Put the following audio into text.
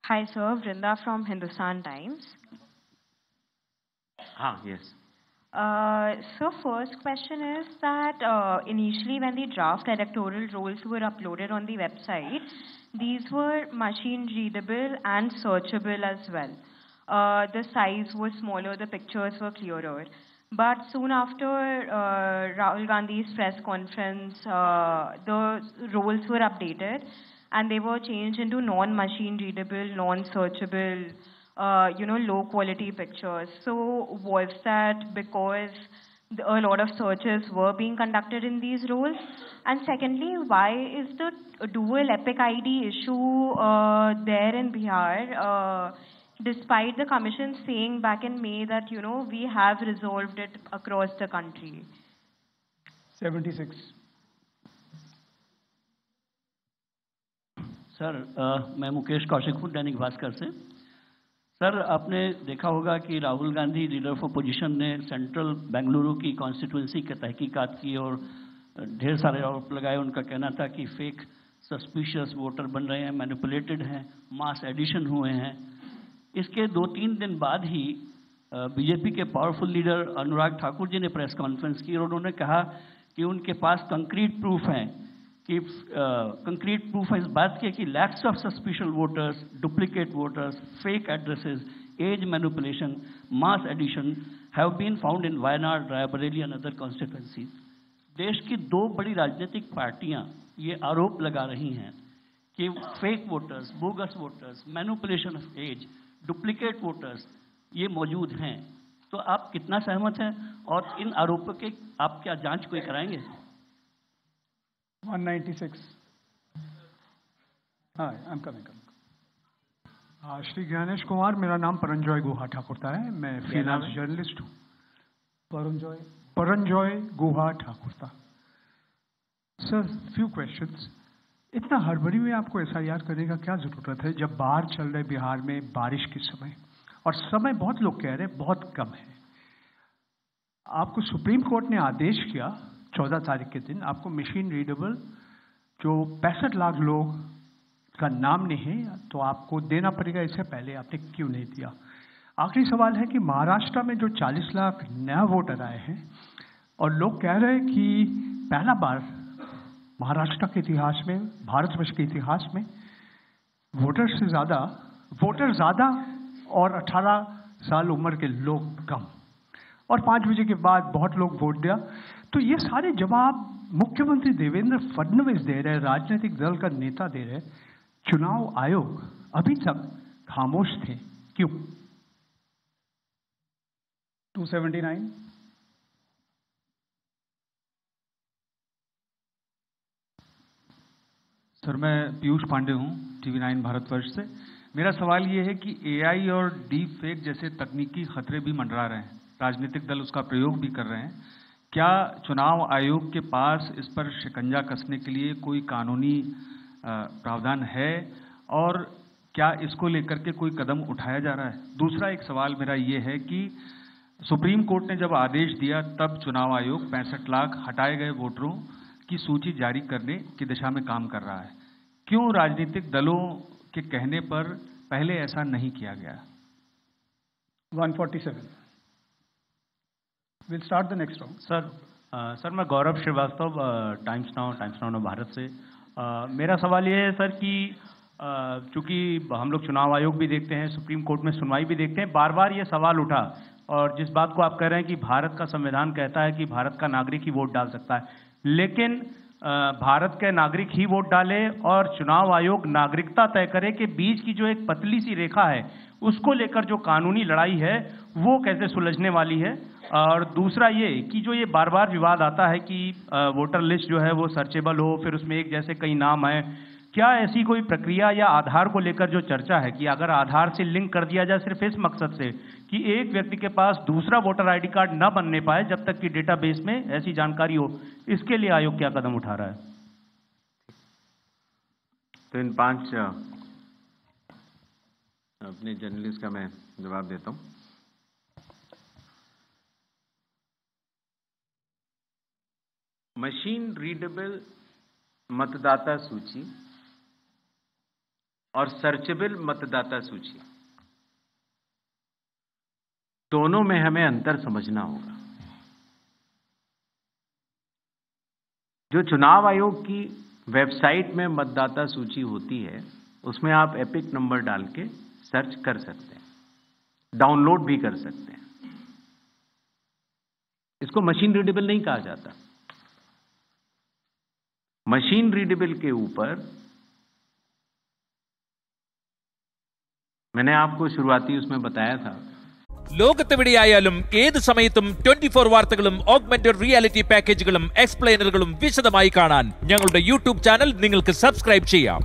Hi, sir. Vrinda from Hindustan Times. Yes. So first question is that initially when the draft electoral rolls were uploaded on the website, these were machine readable and searchable as well. The size was smaller, the pictures were clearer. But soon after Rahul Gandhi's press conference, the roles were updated and they were changed into non-machine readable, non-searchable, low quality pictures. So was that because a lot of searches were being conducted in these roles? And secondly, why is the dual Epic ID issue there in Bihar, despite the commission saying back in May that, we have resolved it across the country? 76. Sir मैं मुकेश कौशिक हूँ दैनिक भास्कर से। Sir आपने देखा होगा कि Rahul Gandhi leader of opposition ने central Bengaluru की constituency के तहकीकात की और ढेर सारे आरोप लगाए। उनका कहना था कि फेक सस्पिशियस वोटर बन रहे हैं, मैनिपुलेटेड हैं, मास एडिशन हुए हैं। इसके 2-3 दिन बाद ही बीजेपी के पावरफुल लीडर अनुराग ठाकुर जी ने प्रेस कॉन्फ्रेंस की और उन्होंने कहा कि उनके पास कंक्रीट प्रूफ हैं कि कंक्रीट प्रूफ है इस बात के कि lakhs of suspicious voters, duplicate voters, fake addresses, age manipulation, mass addition have been found in Wayanad, Raebareli and other constituencies. देश की 2 बड़ी राजनीतिक पार्टियां ये आरोप लगा रही हैं कि fake voters, bogus voters, manipulation of age, duplicate voters ये मौजूद हैं। तो आप कितना सहमत हैं और इन आरोपों के आप क्या जांच कोई कराएंगे? 196. हाँ, I'm coming. श्री ज्ञानेश कुमार, मेरा नाम परंजॉय गुहा ठाकुरता है, मैं फ्रीलांस जर्नलिस्ट हूँ। Paranjoy Guha Thakurta. Sir, few questions. इतना हड़बड़ी में आपको एसआईआर करने का क्या जरूरत है जब बाहर चल रहे बिहार में बारिश के समय, और समय बहुत लोग कह रहे हैं बहुत कम है। आपको सुप्रीम कोर्ट ने आदेश किया 14 तारीख के दिन, आपको मशीन रीडेबल जो 65 लाख लोग का नाम नहीं है तो आपको देना पड़ेगा। इससे पहले आपने क्यों नहीं दिया? आखिरी सवाल है कि महाराष्ट्र में जो 40 लाख नया वोटर आए हैं और लोग कह रहे हैं कि पहला बार महाराष्ट्र के इतिहास में, भारतवर्ष के इतिहास में वोटर ज़्यादा और 18 साल उम्र के लोग कम, और 5 बजे के बाद बहुत लोग वोट दिया। तो ये सारे जवाब मुख्यमंत्री देवेंद्र फडणवीस दे रहे हैं, राजनीतिक दल का नेता दे रहे हैं। चुनाव आयोग अभी तक खामोश थे, क्यों? 279। सर, मैं पीयूष पांडे हूं, टीवी 9 भारतवर्ष से। मेरा सवाल ये है कि एआई और डीप फेक जैसे तकनीकी खतरे भी मंडरा रहे हैं, राजनीतिक दल उसका प्रयोग भी कर रहे हैं। क्या चुनाव आयोग के पास इस पर शिकंजा कसने के लिए कोई कानूनी प्रावधान है, और क्या इसको लेकर के कोई कदम उठाया जा रहा है? दूसरा एक सवाल मेरा ये है कि सुप्रीम कोर्ट ने जब आदेश दिया तब चुनाव आयोग 65 लाख हटाए गए वोटरों की सूची जारी करने की दिशा में काम कर रहा है। क्यों राजनीतिक दलों के कहने पर पहले ऐसा नहीं किया गया? 147। We'll start the next round. Sir मैं गौरव श्रीवास्तव, टाइम्स नाउ भारत से। मेरा सवाल ये है सर कि चूंकि हम लोग चुनाव आयोग भी देखते हैं, सुप्रीम कोर्ट में सुनवाई भी देखते हैं, बार बार ये सवाल उठा, और जिस बात को आप कह रहे हैं कि भारत का संविधान कहता है कि भारत का नागरिक ही वोट डाल सकता है, लेकिन भारत के नागरिक ही वोट डाले और चुनाव आयोग नागरिकता तय करे कि बीच की जो एक पतली सी रेखा है उसको लेकर जो कानूनी लड़ाई है वो कैसे सुलझने वाली है? और दूसरा ये कि जो ये बार बार विवाद आता है कि वोटर लिस्ट जो है वो सर्चेबल हो, फिर उसमें एक जैसे कई नाम है, क्या ऐसी कोई प्रक्रिया या आधार को लेकर जो चर्चा है कि अगर आधार से लिंक कर दिया जाए सिर्फ इस मकसद से कि एक व्यक्ति के पास दूसरा वोटर आईडी कार्ड न बनने पाए जब तक कि डेटाबेस में ऐसी जानकारी हो, इसके लिए आयोग क्या कदम उठा रहा है? तो इन 5 अपने जर्नलिस्ट का मैं जवाब देता हूं। मशीन रीडेबल मतदाता सूची और सर्चेबल मतदाता सूची, दोनों में हमें अंतर समझना होगा। जो चुनाव आयोग की वेबसाइट में मतदाता सूची होती है, उसमें आप एपिक नंबर डाल के सर्च कर सकते हैं, डाउनलोड भी कर सकते हैं। इसको मशीन रीडेबल नहीं कहा जाता। मशीन रीडेबल के ऊपर मैंने आपको शुरुआती उसमें बताया था, ലോകത്തെവിടെയായാലും ഏത് സമയത്തും 24 വാർത്തകളും ഓഗ്മെന്റഡ് റിയാലിറ്റി പാക്കേജുകളും എക്സ്പ്ലെയിനറുകളും വിശദമായി കാണാൻ ഞങ്ങളുടെ യൂട്യൂബ് ചാനൽ നിങ്ങൾക്ക് സബ്സ്ക്രൈബ് ചെയ്യാം.